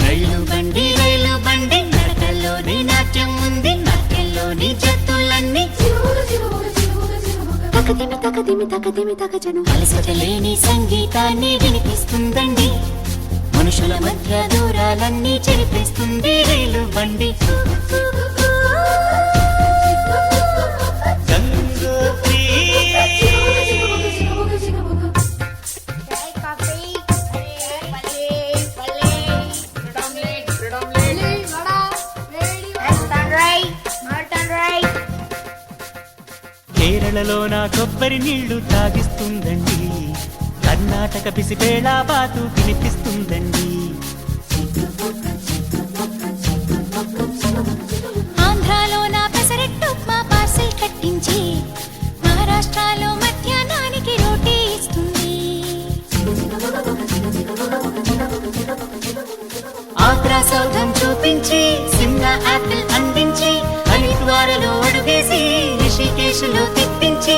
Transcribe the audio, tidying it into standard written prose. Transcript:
రైలు బండి నడకల్లోని నాట్యం ఉంది, నాట్యంలోని జత్తులన్నీ అలసటలేని సంగీతాన్ని వినిపిస్తుందండి. మనుషుల మధ్య దూరాలన్నీ చెరిపిస్తుంది రైలు బండి. కేరళలో నా కొబ్బరి నీళ్లు తాగిస్తుందండి, కర్ణాటక పిసిపేళ బాతు వినిపిస్తుందండి. ఆంధ్రాలో నా పెసరెట్టు ఉప్మా పార్సిల్ కట్టించి, మహారాష్ట్రలో మధ్యాహ్నానికి రోటీ ఇస్తుంది. ఆగ్రా సౌధం చూపించి, సిమ్లా యాపిల్ అందించి, హరిద్వారలో అడుగేసి, రిషికేశ్లో తిప్పించి,